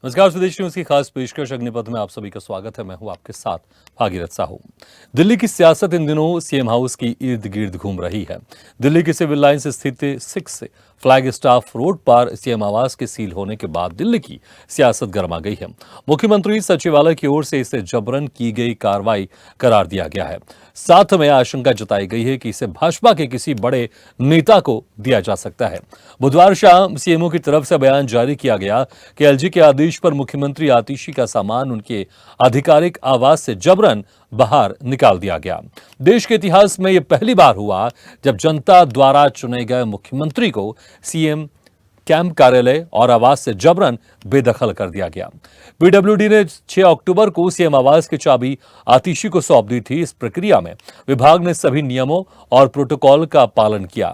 नमस्कार, स्वदेश न्यूज की खास पेशकश अग्निपथ में आप सभी का स्वागत है। मैं हूं आपके साथ भागीरथ साहू। दिल्ली की सियासत इन दिनों सीएम हाउस की इर्द गिर्द घूम रही है। दिल्ली के सिविल लाइंस स्थित 6 फ्लैग स्टाफ रोड पर सीएम आवास के सील होने के बाद दिल्ली की सियासत गर्मा गई है। मुख्यमंत्री सचिवालय की ओर से इसे जबरन की गई कार्रवाई करार दिया गया है। साथ में आशंका जताई गई है कि इसे भाजपा के किसी बड़े नेता को दिया जा सकता है। बुधवार शाम सीएमओ की तरफ से बयान जारी किया गया कि एलजी के आदेश पर मुख्यमंत्री आतिशी का सामान उनके आधिकारिक आवास से जबरन बाहर निकाल दिया गया। देश के इतिहास में यह पहली बार हुआ जब जनता द्वारा चुने गए मुख्यमंत्री को सीएम कैंप कार्यालय और आवास से जबरन बेदखल कर दिया गया। पीडब्ल्यूडी ने 6 अक्टूबर को सीएम आवास की चाबी आतिशी को सौंप दी थी। इस प्रक्रिया में विभाग ने सभी नियमों और प्रोटोकॉल का पालन किया।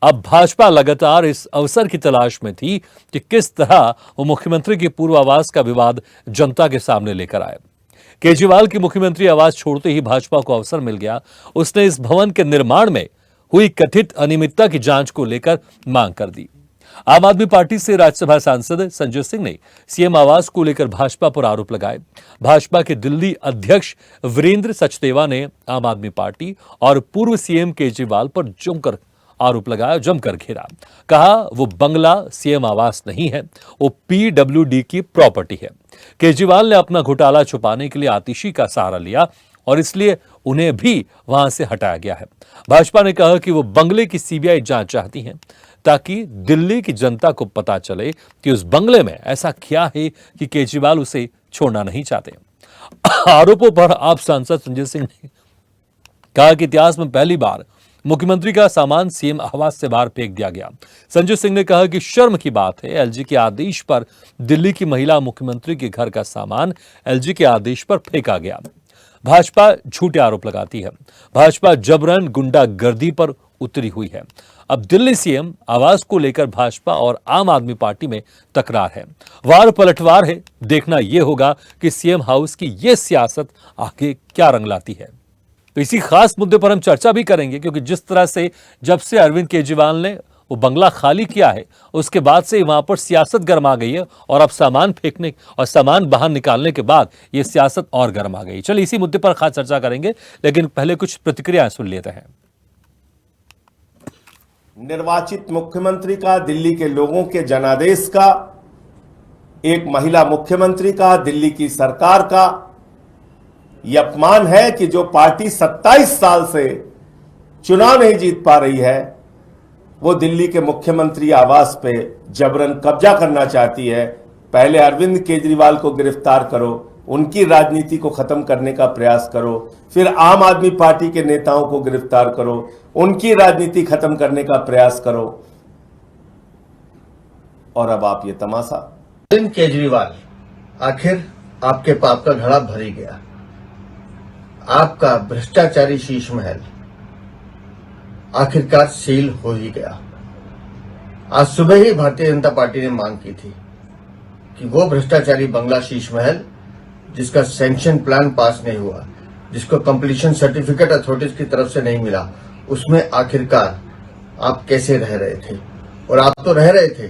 अब भाजपा लगातार इस अवसर की तलाश में थी कि किस तरह वो मुख्यमंत्री के पूर्व आवास का विवाद जनता के सामने लेकर आए। केजरीवाल की मुख्यमंत्री आवास छोड़ते ही भाजपा को अवसर मिल गया। उसने इस भवन के निर्माण में हुई कथित अनियमितता की जांच को लेकर मांग कर दी। आम आदमी पार्टी से राज्यसभा सांसद संजय सिंह ने सीएम आवास को लेकर भाजपा पर आरोप लगाए। भाजपा के दिल्ली अध्यक्ष वीरेंद्र सचदेवा ने आम आदमी पार्टी और पूर्व सीएम केजरीवाल पर जमकर आरोप लगाया, जमकर घेरा। कहा वो बंगला सीएम आवास नहीं है, वो पीडब्ल्यूडी की प्रॉपर्टी है। केजरीवाल ने अपना घोटाला छुपाने के लिए आतिशी का सहारा लिया और इसलिए उन्हें भी वहां से हटाया गया है। भाजपा ने कहा कि वो बंगले की सीबीआई जांच चाहती है ताकि दिल्ली की जनता को पता चले कि उस बंगले में ऐसा क्या है कि केजरीवाल उसे छोड़ना नहीं चाहते। आरोपों पर आप सांसद संजय सिंह ने कहा कि इतिहास में पहली बार मुख्यमंत्री का सामान सीएम आवास से बाहर फेंक दिया गया। संजय सिंह ने कहा कि शर्म की बात है, एलजी के आदेश पर दिल्ली की महिला मुख्यमंत्री के घर का सामान एलजी के आदेश पर फेंका गया। भाजपा झूठे आरोप लगाती है। भाजपा जबरन गुंडागर्दी पर उतरी हुई है। अब दिल्ली सीएम आवास को लेकर भाजपा और आम आदमी पार्टी में तकरार है, वार पलटवार है। देखना यह होगा कि सीएम हाउस की यह सियासत आगे क्या रंग लाती है। तो इसी खास मुद्दे पर हम चर्चा भी करेंगे, क्योंकि जिस तरह से जब से अरविंद केजरीवाल ने वो बंगला खाली किया है उसके बाद से वहां पर सियासत गर्मा गई है और अब सामान फेंकने और सामान बाहर निकालने के बाद ये सियासत और गर्मा गई। चलिए इसी मुद्दे पर खास चर्चा करेंगे, लेकिन पहले कुछ प्रतिक्रियाएं सुन लेते हैं। निर्वाचित मुख्यमंत्री का, दिल्ली के लोगों के जनादेश का, एक महिला मुख्यमंत्री का, दिल्ली की सरकार का यह अपमान है कि जो पार्टी 27 साल से चुनाव नहीं जीत पा रही है वो दिल्ली के मुख्यमंत्री आवास पे जबरन कब्जा करना चाहती है। पहले अरविंद केजरीवाल को गिरफ्तार करो, उनकी राजनीति को खत्म करने का प्रयास करो, फिर आम आदमी पार्टी के नेताओं को गिरफ्तार करो, उनकी राजनीति खत्म करने का प्रयास करो, और अब आप ये तमाशा। अरविंद केजरीवाल, आखिर आपके पाप का घड़ा भर ही गया। आपका भ्रष्टाचारी शीश महल आखिरकार सील हो ही गया। आज सुबह ही भारतीय जनता पार्टी ने मांग की थी कि वो भ्रष्टाचारी बंगला शीश महल जिसका सैंक्शन प्लान पास नहीं हुआ, जिसको कंप्लीशन सर्टिफिकेट अथॉरिटीज की तरफ से नहीं मिला, उसमें आखिरकार आप कैसे रह रहे थे। और आप तो रह रहे थे,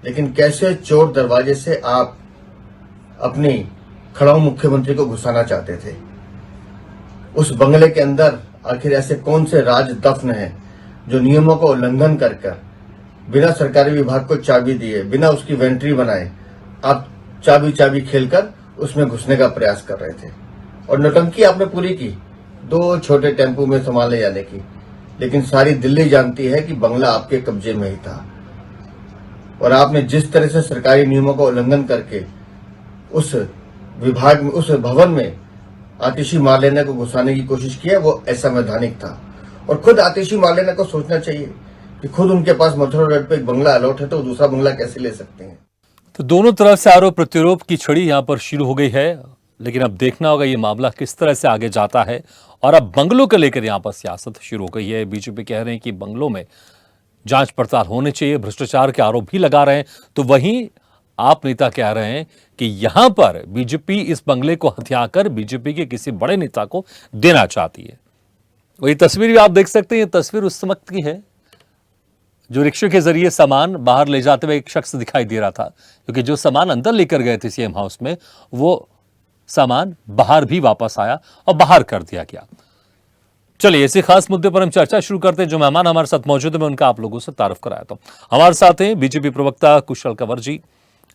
लेकिन कैसे चोर दरवाजे से आप अपनी खड़ाऊ मुख्यमंत्री को घुसाना चाहते थे। उस बंगले के अंदर आखिर ऐसे कौन से राज दफ्न हैं जो नियमों का उल्लंघन कर बिना सरकारी विभाग को चाबी दिए, बिना उसकी वेंट्री बनाए आप चाबी खेलकर उसमें घुसने का प्रयास कर रहे थे। और नौटंकी आपने पूरी की, 2 छोटे टेम्पो में संभालने जाने की, लेकिन सारी दिल्ली जानती है कि बंगला आपके कब्जे में ही था। और आपने जिस तरह से सरकारी नियमों का उल्लंघन करके उस विभाग में, उस भवन में आतिशी मार्लेना को घुसाने की कोशिश की है, वो असंवैधानिक था। और खुद आतिशी मार्लेना को सोचना चाहिए कि खुद उनके पास मथुरा रोड पे एक बंगला अलॉट है, तो वो दूसरा बंगला कैसे ले सकते हैं। तो दोनों तरफ से आरोप प्रत्यारोप की छड़ी यहां पर शुरू हो गई है, लेकिन अब देखना होगा ये मामला किस तरह से आगे जाता है। और अब बंगलों को लेकर यहां पर सियासत शुरू हो गई है। बीजेपी कह रहे हैं कि बंगलों में जांच पड़ताल होने चाहिए, भ्रष्टाचार के आरोप भी लगा रहे हैं। तो वहीं आप नेता कह रहे हैं कि यहां पर बीजेपी इस बंगले को हथियाकर बीजेपी के किसी बड़े नेता को देना चाहती है। वही तस्वीर भी आप देख सकते हैं। ये तस्वीर उस वक्त की है जो रिक्शे के जरिए सामान बाहर ले जाते हुए एक शख्स दिखाई दे रहा था, क्योंकि जो सामान अंदर लेकर गए थे सीएम हाउस में, वो सामान बाहर भी वापस आया और बाहर कर दिया गया। चलिए इसी खास मुद्दे पर हम चर्चा शुरू करते हैं। जो मेहमान हमारे साथ मौजूद है, मैं उनका आप लोगों से तारुफ कराया था। हमारे साथ हैं बीजेपी प्रवक्ता कुशल कंवर जी,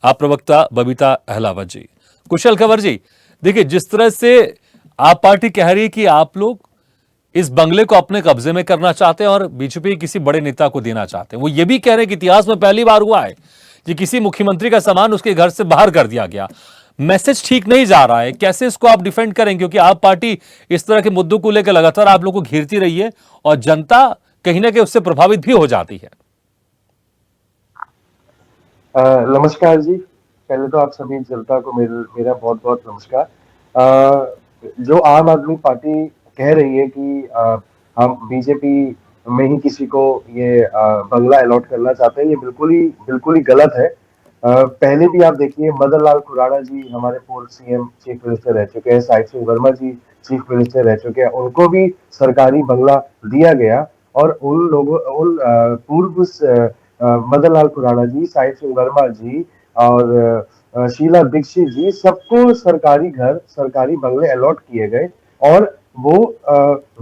आप प्रवक्ता बबीता अहलावत जी। कुशल कंवर जी, देखिए जिस तरह से आप पार्टी कह रही है कि आप लोग इस बंगले को अपने कब्जे में करना चाहते हैं और बीजेपी किसी बड़े नेता को देना चाहते हैं, वो ये भी कह रहे हैं कि इतिहास में पहली बार हुआ है कि किसी मुख्यमंत्री का सामान उसके घर से बाहर कर दिया गया। मैसेज ठीक नहीं जा रहा है, कैसे इसको आप डिफेंड करें? क्योंकि आप पार्टी इस तरह के मुद्दों को लेकर लगातार आप लोगों को घेरती रही है और जनता कहीं ना कहीं उससे प्रभावित भी हो जाती है। नमस्कार जी। पहले तो आप सभी जनता को मेरा बहुत बहुत नमस्कार। जो आम आदमी पार्टी कह रही है कि हम बीजेपी में ही किसी को ये बंगला अलॉट करना चाहते हैं, ये बिल्कुल ही गलत है। पहले भी आप देखिए, मदन लाल खुराना जी हमारे पूर्व सीएम चीफ मिनिस्टर रह चुके हैं, साहिब सिंह वर्मा जी चीफ मिनिस्टर रह चुके हैं, उनको भी सरकारी बंगला दिया गया। और उन पूर्व मदन लाल खुराना जी, साहिब सिंह वर्मा जी और शीला दीक्षित जी, सबको सरकारी घर, सरकारी बंगले अलॉट किए गए और वो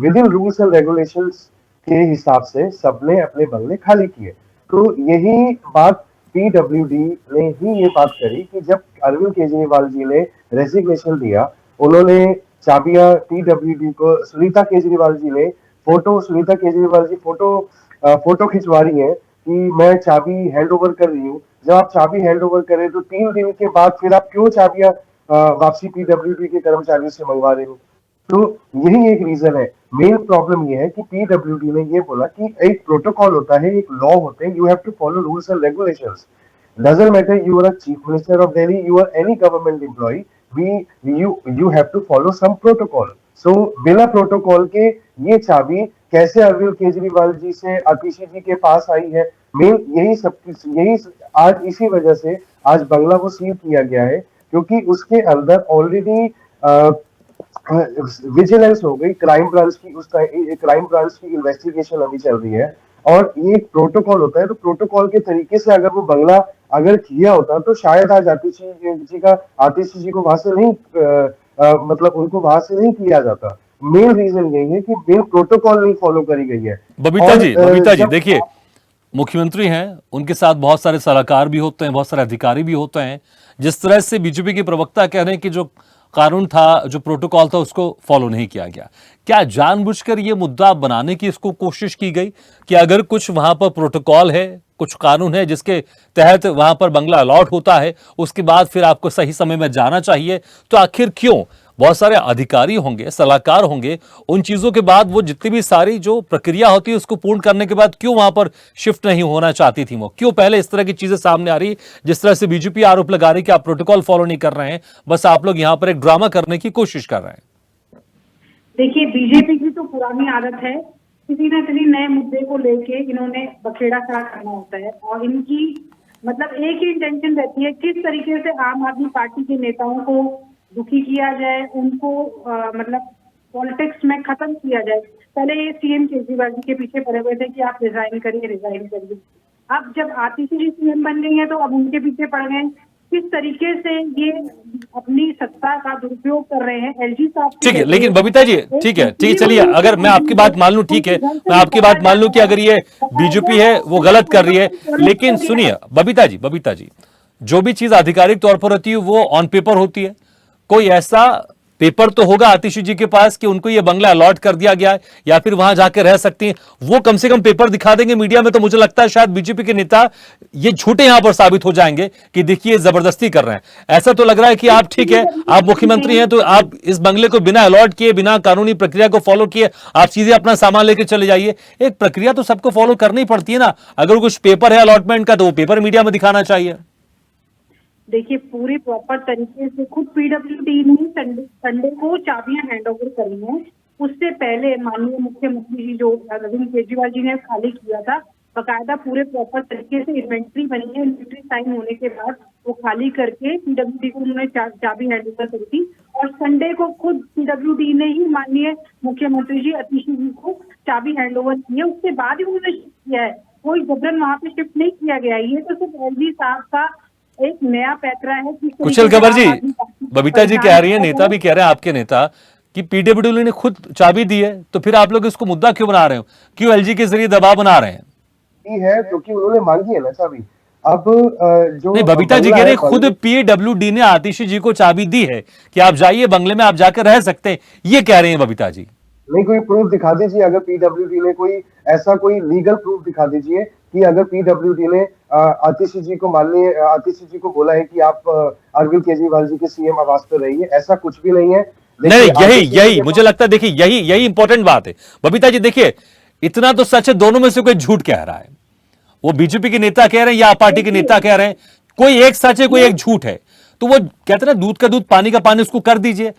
with in rules and regulations के हिसाब से सबने अपने बंगले खाली किए। तो यही बात पीडब्ल्यूडी ने ही ये बात करी कि जब अरविंद केजरीवाल जी ने रेजिग्नेशन दिया, उन्होंने चाबियां पीडब्ल्यूडी को, सुनीता केजरीवाल जी ने सुनीता केजरीवाल जी फोटो खिंचवा रही है कि मैं चाबी हैंड ओवर कर रही हूँ। जब आप चाबी हैंड ओवर करें तो 3 दिन के बाद फिर आप क्यों चाबियां वापसी पीडब्ल्यूडी के कर्मचारियों से मंगवा रहे हो? तो यही एक रीजन है। मेन प्रॉब्लम ये है कि पीडब्ल्यूडी ने ये बोला कि एक प्रोटोकॉल होता है, एक लॉ होते हैं, you have to follow rules and regulations. Doesn't matter you are a chief minister of Delhi, you are any government employee, you have to follow some protocol. So बिना प्रोटोकॉल के ये चाबी कैसे अरविंद केजरीवाल जी से आतिशी जी के पास आई है? मेन यही आज इसी वजह से आज बंगला को सील किया गया है, क्योंकि उसके अंदर ऑलरेडी विजिलेंस हो गई, क्राइम ब्रांच की इन्वेस्टिगेशन अभी चल रही है। और ये एक प्रोटोकॉल होता है, तो प्रोटोकॉल के तरीके से अगर वो बंगला अगर किया होता तो शायद आज आतिशी जी को वहां से नहीं मतलब उनको वहां से नहीं किया जाता। मेन रीजन यही है कि मेन प्रोटोकॉल नहीं फॉलो करी गई है। बबीता जी देखिए, मुख्यमंत्री हैं, उनके साथ बहुत सारे सलाहकार भी होते हैं, बहुत सारे अधिकारी भी होते हैं। जिस तरह से बीजेपी के प्रवक्ता कह रहे हैं कि जो कानून था, जो प्रोटोकॉल था, उसको फॉलो नहीं किया गया, क्या जानबूझकर ये मुद्दा बनाने की इसको कोशिश की गई कि अगर कुछ वहां पर प्रोटोकॉल है, कुछ कानून है जिसके तहत वहां पर बंगला अलॉट होता है, उसके बाद फिर आपको सही समय में जाना चाहिए, तो आखिर क्यों? बहुत सारे अधिकारी होंगे, सलाहकार होंगे, उन चीजों के बाद वो जितनी भी सारी जो प्रक्रिया होती है उसको पूर्ण करने के बाद क्यों वहां पर शिफ्ट नहीं होना चाहती थी? वो क्यों पहले इस तरह की चीजें सामने आ रही, जिस तरह से बीजेपी आरोप लगा रही कि आप प्रोटोकॉल फॉलो नहीं कर रहे हैं, बस आप लोग यहां पर एक ड्रामा करने की कोशिश कर रहे हैं? देखिए, बीजेपी की तो पुरानी आदत है, किसी न किसी नए मुद्दे को लेके इन्होंने बखेड़ा खड़ा करना होता है और इनकी मतलब एक ही इंटेंशन रहती है, किस तरीके से आम आदमी पार्टी के नेताओं को दुखी किया जाए, उनको मतलब पॉलिटिक्स में खत्म किया जाए। पहले ये सीएम केजरीवाल जी के पीछे पड़े हुए थे कि आप रिजाइन करिए। अब जब आतिशी जी सीएम बन गई है तो अब उनके पीछे पड़ गए। किस तरीके से ये अपनी सत्ता का दुरुपयोग कर रहे हैं। एलजी साहब, ठीक है, लेकिन बबीता जी ठीक है, चलिए, अगर मैं आपकी बात मान लूं, ठीक है, मैं आपकी बात मान लूं कि अगर ये बीजेपी है वो गलत कर रही है, लेकिन सुनिए बबीता जी, जो भी चीज आधिकारिक तौर पर होती है वो ऑन पेपर होती है। कोई ऐसा पेपर तो होगा आतिशी जी के पास कि उनको ये बंगला अलॉट कर दिया गया है या फिर वहां जाके रह सकती हैं, वो कम से कम पेपर दिखा देंगे मीडिया में, तो मुझे लगता है शायद बीजेपी के नेता ये झूठे यहां पर साबित हो जाएंगे कि देखिए जबरदस्ती कर रहे हैं। ऐसा तो लग रहा है कि आप ठीक है, आप मुख्यमंत्री हैं तो आप इस बंगले को बिना अलॉट किए, बिना कानूनी प्रक्रिया को फॉलो किए आप सीधे अपना सामान लेकर चले जाइए। एक प्रक्रिया तो सबको फॉलो करनी पड़ती है ना। अगर कुछ पेपर है अलॉटमेंट का तो वो पेपर मीडिया में दिखाना चाहिए। देखिए, पूरी प्रॉपर तरीके से खुद पीडब्ल्यूडी ने संडे को चाबियां हैंड ओवर करी हैं। उससे पहले माननीय मुख्यमंत्री जी जो अरविंद केजरीवाल जी ने खाली किया था, बकायदा पूरे प्रॉपर तरीके से इन्वेंट्री बनी है। इन्वेंट्री साइन होने के बाद वो खाली करके पीडब्ल्यूडी को उन्होंने चाबी हैंड ओवर करी थी और संडे को खुद पीडब्ल्यूडी ने ही माननीय मुख्यमंत्री जी आतिशी जी को चाबी हैंड ओवर की है। उसके बाद ही उन्होंने किया है। कोई जबरन वहां पे शिफ्ट नहीं किया गया। ये तो सिर्फ एलजी साहब का एक नया पैतरा है। किस तरीके कुशल से कंवर जी, आम आदमी पार्टी को बबीता जी परेशान कह रही है, किया नेता गया भी कह रहे हैं, आपके नेता, कि पीडब्ल्यूडी ने खुद चाबी दी है, तो फिर आप लोग इसको मुद्दा क्यों बना रहे हो, क्यों एलजी के जरिए दबाव बना रहे हैं? ही है क्योंकि उन्होंने मांगी है ना चाबी। अब जो नहीं, बबीता जी बंगला कह रही है, है खुद पीडब्ल्यूडी ने आतिशी जी को चाबी दी है कि आप जाइए बंगले में, आप जाकर रह सकते हैं, ये कह रहे हैं बबीता जी। नहीं, कोई प्रूफ दिखा दीजिए। अगर पीडब्ल्यूडी ने कोई ऐसा कोई लीगल प्रूफ दिखा दीजिए कि अगर पीडब्ल्यूडी ने आतिशी जी को आतिशी जी को बोला है कि आप अरविंद केजरीवाल जी के सीएम आवास पर रहिए, ऐसा कुछ भी नहीं है। नहीं, देखिए, यही आतिशी जी यही के मुझे लगता है, देखिए यही इंपॉर्टेंट बात है बबीता जी। देखिए, इतना तो सच है, दोनों में से कोई झूठ कह रहा है। वो बीजेपी के नेता कह रहे हैं या आप पार्टी के नेता कह रहे हैं, कोई एक सच है, कोई एक झूठ है। तो वो कहते हैं ना, दूध का दूध पानी का पानी, उसको कर दीजिए।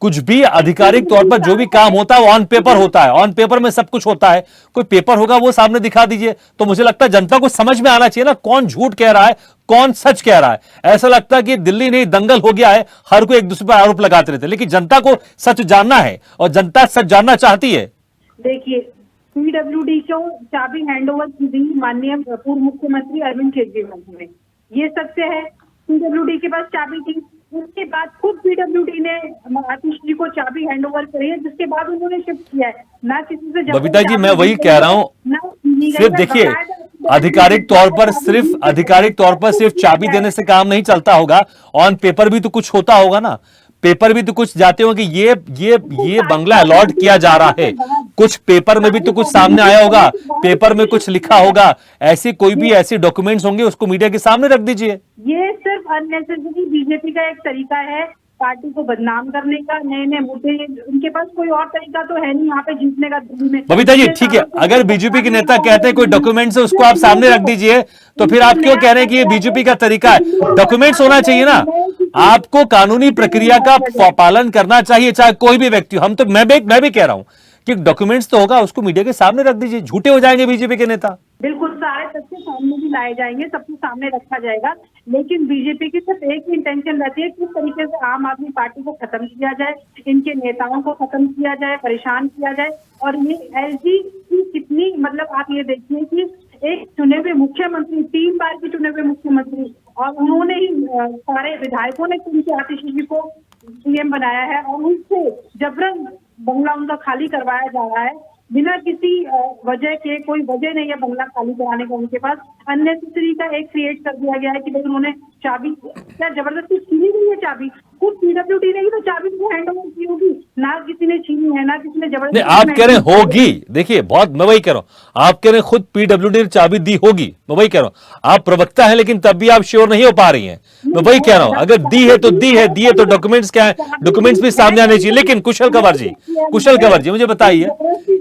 कुछ भी आधिकारिक तौर पर जो भी काम होता है वो ऑन पेपर होता है, ऑन पेपर में सब कुछ होता है। कोई पेपर होगा वो सामने दिखा दीजिए। तो मुझे लगता है जनता को समझ में आना चाहिए ना, कौन झूठ कह रहा है, कौन सच कह रहा है। ऐसा लगता है कि दिल्ली नहीं दंगल हो गया है, हर कोई एक दूसरे पर आरोप लगाते रहते हैं, लेकिन जनता को सच जानना है और जनता सच जानना चाहती है। देखिए, पीडब्ल्यूडी को चाबी हैंडओवर की दी माननीय पूर्व मुख्यमंत्री अरविंद केजरीवाल जी ने, ये सत्य है। पीडब्ल्यूडी के पास चाबी थी, उसके बाद खुद पीडब्ल्यूडी ने आतिश जी को चाबी हैंडओवर करी है, जिसके बाद उन्होंने शिफ्ट किया है। ना किसी से बबीता जी, मैं वही कह रहा हूं, सिर्फ देखिए, आधिकारिक तौर पर सिर्फ चाबी देने से काम नहीं चलता होगा, ऑन पेपर भी तो कुछ होता होगा ना। पेपर भी तो कुछ जाते होंगे, ये बंगला अलॉट किया जा रहा है, कुछ पेपर में भी तो कुछ सामने आया होगा, पेपर में कुछ लिखा होगा। ऐसी कोई भी ऐसी डॉक्यूमेंट्स होंगे, उसको मीडिया के सामने रख दीजिए। ये सिर्फ अननेसेसरी बीजेपी का एक तरीका है पार्टी को बदनाम करने का। नए नए मुद्दे, उनके पास कोई और तरीका तो है नहीं यहाँ पे जीतने का दिल्ली में। बबीता जी ठीक है, अगर बीजेपी के नेता कहते हैं कोई डॉक्यूमेंट्स है उसको आप सामने रख दीजिए, तो फिर आप क्यों कह रहे हैं कि ये बीजेपी का तरीका है? डॉक्यूमेंट्स होना चाहिए ना, आपको कानूनी प्रक्रिया का पालन करना चाहिए, चाहे कोई भी व्यक्ति हो। मैं भी कह रहा हूं कि डॉक्यूमेंट्स तो होगा, उसको मीडिया के सामने रख दीजिए, झूठे हो जाएंगे बीजेपी के नेता। बिल्कुल, सारे तथ्य सामने भी लाए जाएंगे, सबको सामने रखा जाएगा। लेकिन बीजेपी की सिर्फ एक ही इंटेंशन रहती है, किस तरीके से आम आदमी पार्टी को खत्म किया जाए, इनके नेताओं को खत्म किया जाए, परेशान किया जाए। और ये एलजी की कितनी, मतलब आप ये देखिए कि एक चुने हुए मुख्यमंत्री, 3 बार के चुने हुए मुख्यमंत्री, और उन्होंने ही सारे विधायकों ने उनके आतिश जी को सीएम बनाया है, और उनसे जबरन बंगला उनका खाली करवाया जा रहा है बिना किसी वजह के। कोई वजह नहीं है बंगला खाली कराने का उनके पास। अननेसेसरी का एक क्रिएट कर दिया गया है कि भाई उन्होंने चाबी, क्या जबरदस्ती छीनी नहीं है चाबी, खुद पीडब्ल्यूडी ने ही तो चाबी को हैंड ओवर की होगी, ना किसी ने छीनी है, ना किसी ने जबरदस्ती। आप कह रहे हैं होगी, देखिए बहुत, मैं वही कह रहा हूं, आप कह रहे हैं खुद पीडब्ल्यूडी ने चाबी दी होगी, मैं वही कह रहा हूं। आप प्रवक्ता है लेकिन तब भी आप श्योर नहीं हो पा रही हैं। मैं वही कह रहा हूं, अगर दी है तो दी है, दी है तो डॉक्यूमेंट्स क्या है, डॉक्यूमेंट्स भी सामने आने चाहिए। लेकिन कुशल कंवर जी मुझे बताइए,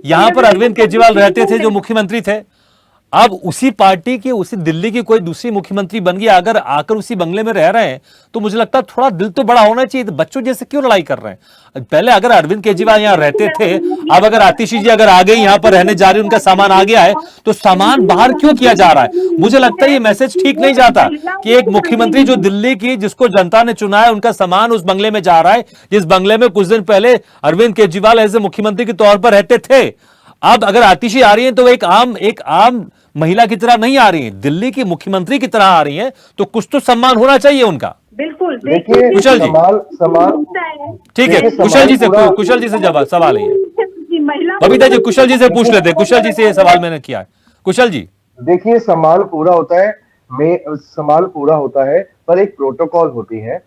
यहां पर अरविंद केजरीवाल रहते थे जो मुख्यमंत्री थे, अब उसी पार्टी के, उसी दिल्ली की कोई दूसरी मुख्यमंत्री बन गई, अगर आकर उसी बंगले में रह रहे हैं, तो मुझे लगता है थोड़ा दिल तो बड़ा होना चाहिए। तो बच्चों जैसे क्यों लड़ाई कर रहे हैं? पहले अगर अरविंद केजरीवाल यहाँ रहते थे, अब अगर आतिशी जी अगर आ गई यहाँ पर रहने जा रही, उनका सामान आ गया है, तो सामान बाहर क्यों किया जा रहा है? मुझे लगता है ये मैसेज ठीक नहीं जाता कि एक मुख्यमंत्री जो दिल्ली की, जिसको जनता ने चुना है, उनका सामान उस बंगले में जा रहा है, जिस बंगले में कुछ दिन पहले अरविंद केजरीवाल एज ए मुख्यमंत्री के तौर पर रहते थे। अब अगर आतिशी आ रही है तो एक आम महिला की तरह नहीं आ रही है, दिल्ली की मुख्यमंत्री की तरह आ रही है, तो कुछ तो सम्मान होना चाहिए उनका। बिल्कुल, देखिए कुशल जी, सवाल ठीक है, कुशल जी से जवाब सवाल है बबीता जी, कुशल जी से पूछ लेते, कुशल जी से ये सवाल मैंने किया है। कुशल जी, देखिए, सवाल पूरा होता है, सवाल पूरा होता है, पर एक प्रोटोकॉल होती है।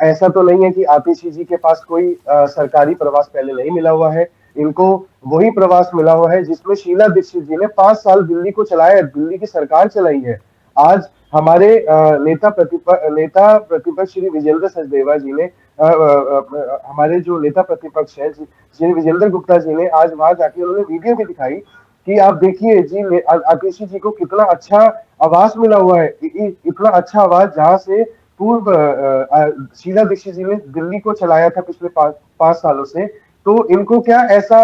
ऐसा तो नहीं है कि आतिशी जी के पास कोई सरकारी प्रवास पहले नहीं मिला हुआ है। इनको वही प्रवास मिला हुआ है जिसमें शीला दीक्षित जी ने 5 साल दिल्ली को चलाया, दिल्ली की सरकार चलाई है। आज हमारे नेता प्रतिपक्ष श्री विजेंद्र सचदेवा जी ने, हमारे जो नेता प्रतिपक्ष है श्री विजेंद्र गुप्ता जी ने, आज वहां जाके उन्होंने वीडियो भी दिखाई कि आप देखिए जी, आतिशी जी को कितना अच्छा आवास मिला हुआ है, इतना अच्छा आवास जहां से पूर्व शीला दीक्षित जी ने दिल्ली को चलाया था पिछले 5 सालों से। तो इनको क्या ऐसा,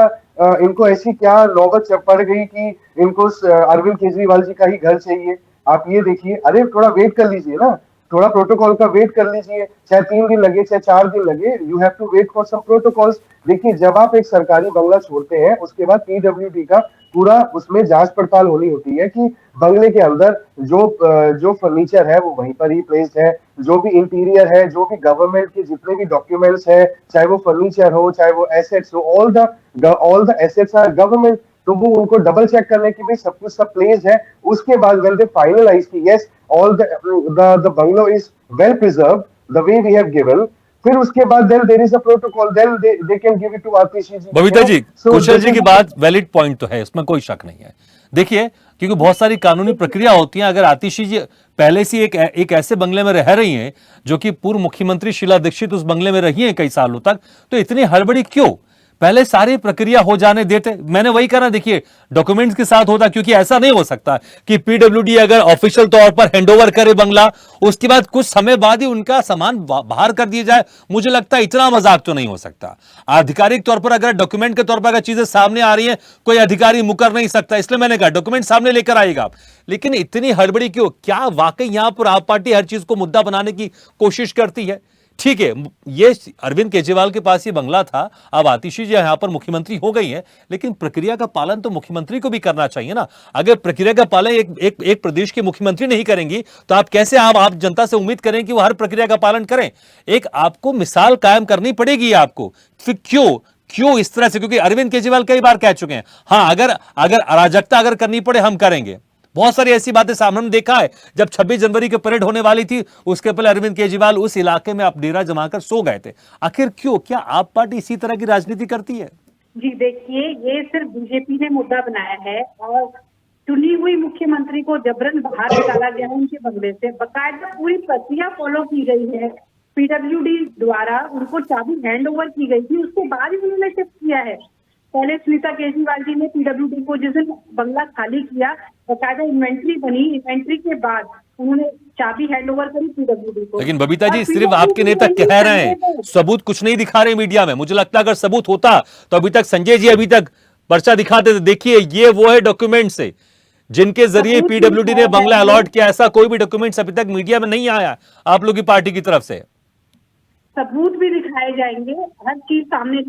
इनको ऐसी क्या नौबत पड़ गई कि इनको अरविंद केजरीवाल जी का ही घर चाहिए? आप ये देखिए, अरे थोड़ा वेट कर लीजिए ना, थोड़ा प्रोटोकॉल का वेट कर लीजिए, चाहे 3 दिन लगे, चाहे 4 दिन लगे, you have to wait for some protocols. देखिए, जब आप एक सरकारी बंगला छोड़ते हैं, उसके बाद पीडब्ल्यूडी का पूरा उसमें जांच पड़ताल होनी होती है कि बंगले के अंदर जो फर्नीचर है वो वहीं पर ही प्लेस्ड है, जो भी इंटीरियर है, जो भी गवर्नमेंट के जितने भी डॉक्यूमेंट्स है, चाहे वो फर्नीचर हो, चाहे वो एसेट्स हो, all the assets are government. तो वो उनको डबल चेक करने की भी सब कुछ सब प्लेस है। उसके बाद when they finalize कि yes all the bungalow is well preserved the way we have given, फिर उसके बाद then there is a protocol, then they can give it to Atishi ji. Babita ji, So Kusal this ji is- की बात valid point तो है, इसमें कोई शक नहीं है। देखिए, क्योंकि बहुत सारी कानूनी प्रक्रिया होती है। अगर आतिशी जी पहले से एक ऐसे बंगले में रह रही हैं जो कि पूर्व मुख्यमंत्री शीला दीक्षित उस बंगले में रही हैं कई सालों तक, तो इतनी हड़बड़ी क्यों? पहले सारी प्रक्रिया हो जाने देते। मैंने वही कहा, देखिए डॉक्यूमेंट्स के साथ होता, क्योंकि ऐसा नहीं हो सकता कि पीडब्ल्यूडी अगर ऑफिशियल तौर पर हैंडओवर करे बंगला, उसके बाद कुछ समय बाद ही उनका सामान बाहर कर दिया जाए। मुझे लगता है इतना मजाक तो नहीं हो सकता। आधिकारिक तौर पर अगर डॉक्यूमेंट के तौर पर अगर चीजें सामने आ रही हैं, कोई अधिकारी मुकर नहीं सकता। इसलिए मैंने कहा डॉक्यूमेंट सामने लेकर आएगा आप। लेकिन इतनी हड़बड़ी क्यों? क्या वाकई यहां पर आप पार्टी हर चीज को मुद्दा बनाने की कोशिश करती है? ठीक है, ये अरविंद केजरीवाल के पास ये बंगला था, अब आतिशी जी यहां पर मुख्यमंत्री हो गई हैं, लेकिन प्रक्रिया का पालन तो मुख्यमंत्री को भी करना चाहिए ना। अगर प्रक्रिया का पालन एक प्रदेश के मुख्यमंत्री नहीं करेंगी, तो आप कैसे आप जनता से उम्मीद करें कि वो हर प्रक्रिया का पालन करें? एक आपको मिसाल कायम करनी पड़ेगी आपको। फिर क्यों इस तरह से? क्योंकि अरविंद केजरीवाल कई बार कह चुके हैं, हां अगर अराजकता अगर करनी पड़े हम करेंगे। बहुत सारी ऐसी बातें सामने हमने देखा है। जब 26 जनवरी की परेड होने वाली थी, उसके पहले अरविंद केजरीवाल उस इलाके में आप डेरा जमाकर सो गए थे। आखिर क्यों? क्या आप पार्टी इसी तरह की राजनीति करती है? जी देखिए, ये सिर्फ बीजेपी ने मुद्दा बनाया है और चुनी हुई मुख्यमंत्री को जबरन बाहर निकाला गया है उनके बंगले से। बकायदा पूरी प्रक्रिया फॉलो की गई है, पीडब्ल्यूडी द्वारा उनको चाबी हैंड ओवर की गई थी, उसके बाद ही उन्होंने शिफ्ट किया है। पहले सुनीता केजरीवाल जी ने पीडब्ल्यूडी को जिस दिन बंगला खाली किया, बकायदा इन्वेंट्री बनी, इन्वेंट्री के बाद उन्होंने चाबी हैंड ओवर करी पीडब्ल्यूडी को। लेकिन बबीता जी, और सिर्फ PWD आपके नेता वही कह रहे हैं, संजय सबूत कुछ नहीं दिखा रहे मीडिया में। मुझे लगता है अगर सबूत होता तो अभी तक संजय जी अभी तक पर्चा दिखाते थे। देखिए ये वो है डॉक्यूमेंट से जिनके जरिए सबूत पीडब्ल्यूडी ने दिखाया बंगला है। अलॉट किया। ऐसा कोई भी डॉक्यूमेंट अभी तक मीडिया में नहीं आया आप लोग की पार्टी की तरफ से। सबूत भी दिखाए जाएंगे, हर चीज सामने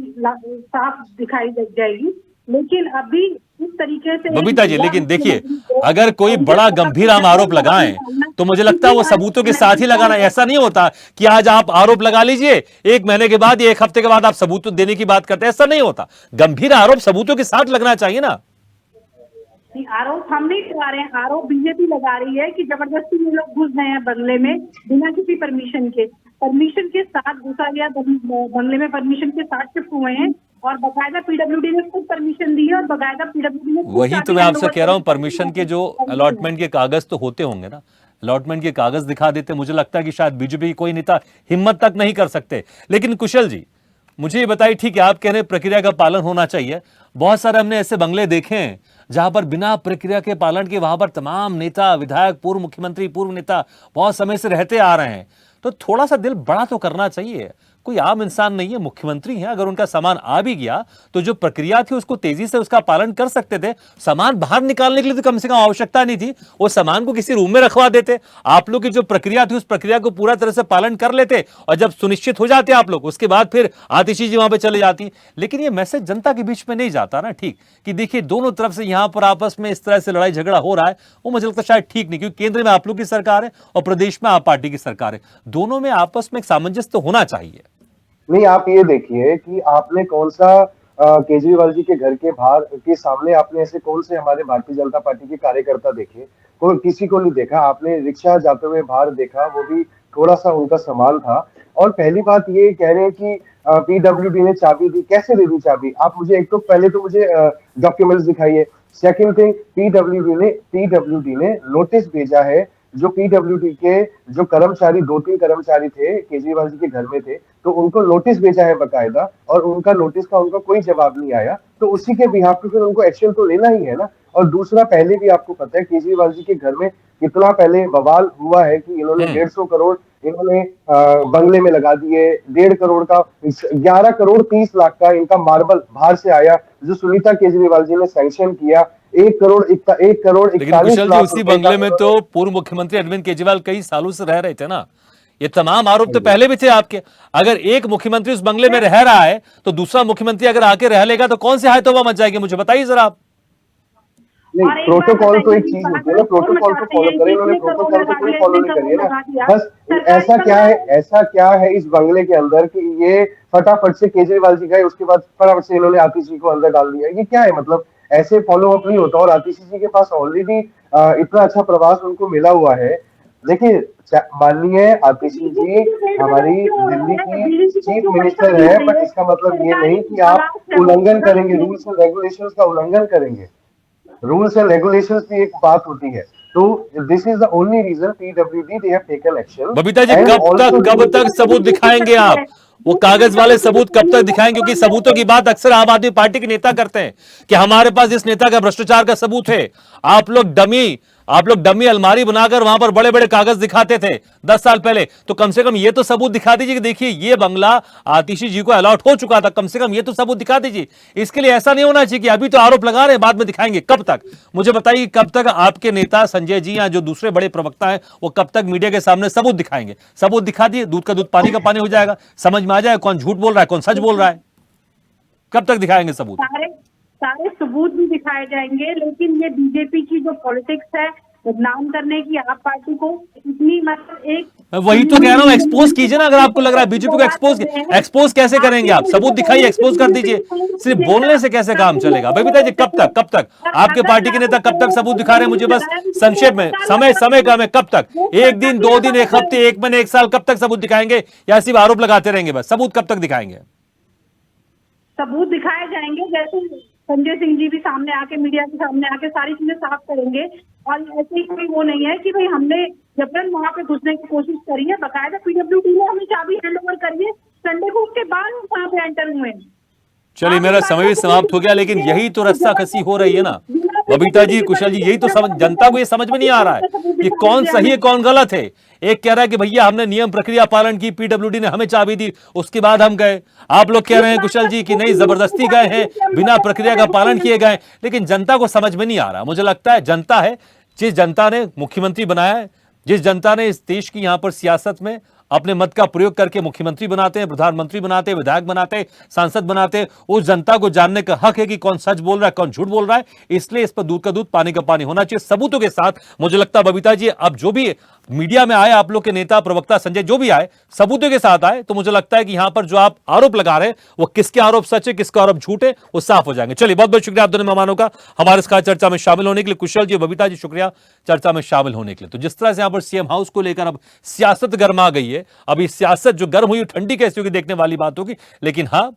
साफ दिखाई जाएगी, लेकिन अभी इस तरीके से बबीता जी, लेकिन देखिए अगर कोई बड़ा गंभीर हम आरोप लगाएं तो मुझे लगता है वो सबूतों के साथ ही लगाना। ऐसा नहीं होता कि आज आप आरोप लगा लीजिए, एक महीने के बाद या एक हफ्ते के बाद आप सबूत देने की बात करते हैं। ऐसा नहीं होता। गंभीर आरोप सबूतों के साथ लगना चाहिए ना। आरोप हम नहीं लगा रहे हैं, आरोप बीजेपी लगा रही है कि जबरदस्ती में लोग घुस गए हैं बंगले में बिना किसी परमिशन के साथ घुसा गया बंगले में, परमिशन के साथ शिफ्ट हुए हैं और बकायदा पीडब्ल्यूडी ने खुद परमिशन दी है और बकायदा पीडब्ल्यूडी ने खुद वही तो मैं आपसे कह रहा हूं, परमिशन के जो परमिशन है। अलॉटमेंट के कागज तो होते होंगे ना, अलॉटमेंट के कागज दिखा देते। मुझे लगता है कि शायद बीजेपी की कोई नेता हिम्मत तक नहीं कर सकते। लेकिन कुशल जी मुझे ये बताइए, ठीक है आप कह रहे हैं प्रक्रिया का पालन होना चाहिए, बहुत सारे हमने ऐसे बंगले देखे हैं जहां पर बिना प्रक्रिया के पालन के वहां पर तमाम नेता, विधायक, पूर्व मुख्यमंत्री, पूर्व नेता बहुत समय से रहते आ रहे हैं। तो थोड़ा सा दिल बड़ा तो करना चाहिए। कोई आम इंसान नहीं है, मुख्यमंत्री हैं। अगर उनका सामान आ भी गया तो जो प्रक्रिया थी उसको तेजी से उसका पालन कर सकते थे। सामान बाहर निकालने के लिए तो कम से कम आवश्यकता नहीं थी, वो सामान को किसी रूम में रखवा देते। आप लोग की जो प्रक्रिया थी उस प्रक्रिया को पूरा तरह से पालन कर लेते और जब सुनिश्चित हो जाते आप लोग, उसके बाद फिर आतिशी जी वहां पे चले जाती। लेकिन ये मैसेज जनता के बीच में नहीं जाता ना, ठीक कि देखिए दोनों तरफ से यहां पर आपस में इस तरह से लड़ाई झगड़ा हो रहा है, वो मुझे लगता है शायद ठीक नहीं। क्योंकि केंद्र में आप लोग की सरकार है और प्रदेश में आप पार्टी की सरकार है, दोनों में आपस में एक सामंजस्य तो होना चाहिए। नहीं, आप ये देखिए कि आपने कौन सा केजरीवाल जी के घर के बाहर के सामने आपने ऐसे कौन से हमारे भारतीय जनता पार्टी के कार्यकर्ता देखे? कोई किसी को नहीं देखा। आपने रिक्शा जाते हुए बाहर देखा, वो भी थोड़ा सा उनका सामान था। और पहली बात ये कह रहे हैं कि पीडब्ल्यूडी ने चाबी दी। कैसे दे दी चाबी? आप मुझे एक तो पहले तो मुझे डॉक्यूमेंट्स दिखाइए। सेकंड थिंग, पीडब्ल्यूडी ने नोटिस भेजा है। जो पीडब्ल्यूडी के जो कर्मचारी, 2-3 कर्मचारी थे केजरीवाल जी के घर में थे, तो उनको नोटिस भेजा है बकायदा, और उनका नोटिस का उनका कोई जवाब नहीं आया। तो उसी के बिहाफ पे फिर उनको एक्शन तो लेना ही है ना। और दूसरा, पहले भी आपको पता है केजरीवाल जी के घर में कितना पहले बवाल हुआ है कि इन्होंने 150 करोड़ इन्होंने बंगले में लगा दिए। 1.5 करोड़ का, 11 करोड़ 30 लाख का इनका मार्बल बाहर से आया जो सुनीता केजरीवाल जी ने सैंक्शन किया। 1 करोड़ लेकिन 41 कुशल जी लाख उसी रुपए का बंगले में तो पूर्व मुख्यमंत्री अरविंद केजरीवाल कई सालों से रह रहे थे ना। ये तमाम आरोप तो पहले भी थे आपके। अगर एक मुख्यमंत्री उस बंगले में रह रहा है तो दूसरा मुख्यमंत्री अगर आके रह लेगा तो कौन सी हाय तौबा मच जाएगी? मुझे बताइए जरा आप। नहीं, और एक बार प्रोटोकॉल तो एक बताइए, चीज वहाँ होती है ना, पर शोर प्रोटोकॉल को मचाते फॉलो हैं करें, कि इन्होंने इतने करोड़ प्रोटोकॉल को लगा कोई दिया, फॉलो इतने नहीं करी है करोड़ ना। लगा दिया। बस सरकारी ऐसा क्या बंगला है, ऐसा क्या है इस बंगले के अंदर कि ये फटाफट से केजरीवाल जी गए, उसके बाद फटाफट से इन्होंने आतिश जी को अंदर डाल दिया, ये क्या है? मतलब ऐसे फॉलो अप नहीं होता। और आतिश जी के पास ऑलरेडी इतना अच्छा प्रवास उनको मिला हुआ है। देखिए, माननीय आतिशी जी बीजेपी के पेट में हमारी दर्द क्यों हो दिल्ली रहा है? की बीजेपी को चीफ क्यों मिनिस्टर परेशानी हो है, रही बट है? इसका मतलब ये सरकारी नहीं कि आप हालात है, उल्लंघन बहुत करेंगे, खराब रूल्स एंड रेगुलेशंस का उल्लंघन करेंगे। रूल्स एंड रेगुलेशंस की एक बात होती है। तो this is the only reason PWD they have taken action Babita ji, and also कब तक सबूत दिखाएंगे आप? वो कागज वाले सबूत कब तक दिखाएंगे? क्योंकि सबूतों की बात अक्सर आम आदमी पार्टी के नेता करते हैं कि हमारे पास इस नेता का भ्रष्टाचार का सबूत है। आप लोग डमी अलमारी बनाकर वहां पर बड़े बड़े कागज दिखाते थे 10 साल पहले। तो कम से कम ये तो सबूत दिखा दीजिए कि देखिए ये बंगला आतिशी जी को अलॉट हो चुका था। कम से कम ये तो सबूत दिखा दीजिए। इसके लिए ऐसा नहीं होना चाहिए कि अभी तो आरोप लगा रहे हैं, बाद में दिखाएंगे। कब तक? मुझे बताइए, कब तक आपके नेता संजय जी या जो दूसरे बड़े प्रवक्ता हैं वो कब तक मीडिया के सामने सबूत दिखाएंगे? सबूत दिखा दिए, दूध का दूध पानी का पानी हो जाएगा। समझ में आ जाए कौन झूठ बोल रहा है, कौन सच बोल रहा है। कब तक दिखाएंगे सबूत? सारे सारे सबूत भी दिखाए जाएंगे, लेकिन ये बीजेपी की जो पॉलिटिक्स है बदनाम करने की, आप पार्टी को इतनी मतलब एक मैं वही तो कह रहा हूं, एक्सपोज कीजिए ना। अगर आपको लग रहा है बीजेपी को एक्सपोज कैसे करेंगे आप? सबूत दिखाइए, एक्सपोज कर दीजिए। सिर्फ बोलने से कैसे काम चलेगा? बबीता जी, कब तक आपके पार्टी के नेता कब तक सबूत दिखा रहे हैं? मुझे बस संक्षेप में, समय कम है, कब तक? एक दिन, 2 दिन, 1 हफ्ते, 1 महीने, 1 साल, कब तक सबूत दिखाएंगे? या सिर्फ आरोप लगाते रहेंगे बस? सबूत कब तक दिखाएंगे? सबूत दिखाए जाएंगे, जैसे संजय सिंह जी भी सामने आके, मीडिया के सामने आके सारी चीजें साफ करेंगे। और ऐसे ही कोई वो नहीं है कि भाई हमने जबरन वहां पे घुसने की कोशिश करी है। बकायदा पीडब्ल्यूडी ने हमें चाबी हैंड ओवर करी है संडे को, उसके बाद हम वहां पे एंटर हुए हैं। चलिए, मेरा समय भी समाप्त हो गया, लेकिन यही तो रस्साकसी हो रही है ना बबीता जी, कुशल जी। यही तो जनता को ये समझ में नहीं आ रहा है कि कौन सही है कौन गलत है। एक कह रहा है कि भैया हमने नियम प्रक्रिया पालन की, पीडब्ल्यूडी ने हमें चाबी दी, उसके बाद हम गए। आप लोग कह रहे हैं कुशल जी कि नहीं, जबरदस्ती गए हैं, बिना प्रक्रिया का पालन किए गए। लेकिन जनता को समझ में नहीं आ रहा। मुझे लगता है जनता है, जिस जनता ने मुख्यमंत्री बनाया है, जिस जनता ने इस देश की यहां पर सियासत में अपने मत का प्रयोग करके मुख्यमंत्री बनाते हैं, प्रधानमंत्री बनाते हैं, विधायक बनाते हैं, सांसद बनाते हैं, उस जनता को जानने का हक है कि कौन सच बोल रहा है, कौन झूठ बोल रहा है। इसलिए इस पर दूध का दूध पानी का पानी होना चाहिए, सबूतों के साथ। मुझे लगता है बबीता जी, अब जो भी मीडिया में आए, आप लोग के नेता प्रवक्ता संजय जो भी आए, सबूतों के साथ आए, तो मुझे लगता है कि यहां पर जो आप आरोप लगा रहे हैं वो किसके आरोप सच है, किसका आरोप झूठ है, वो साफ हो जाएंगे। चलिए, बहुत बहुत शुक्रिया आप दोनों मेहमानों का हमारे इस खास चर्चा में शामिल होने के लिए। कुशल जी, बबीता जी, शुक्रिया चर्चा में शामिल होने के लिए। तो जिस तरह से यहां पर सीएम हाउस को लेकर अब सियासत गर्मा गई है, अभी सियासत जो गर्म हुई ठंडी कैसी होगी देखने वाली बात होगी। लेकिन हां,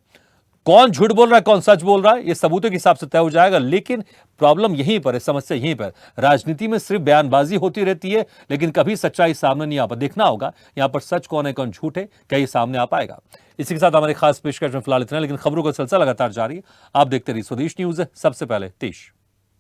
कौन झूठ बोल रहा है, कौन सच बोल रहा है, ये सबूतों के हिसाब से तय हो जाएगा। लेकिन प्रॉब्लम यहीं पर है, समस्या यहीं पर। राजनीति में सिर्फ बयानबाजी होती रहती है, लेकिन कभी सच्चाई सामने नहीं आ पाती। देखना होगा यहां पर सच कौन है, कौन झूठ है, क्या ये सामने आ पाएगा। इसी के साथ हमारे खास पेशकश में फिलहाल इतना, लेकिन खबरों का सिलसिला लगातार जारी है। आप देखते रहिए स्वदेश न्यूज, सबसे पहले देश।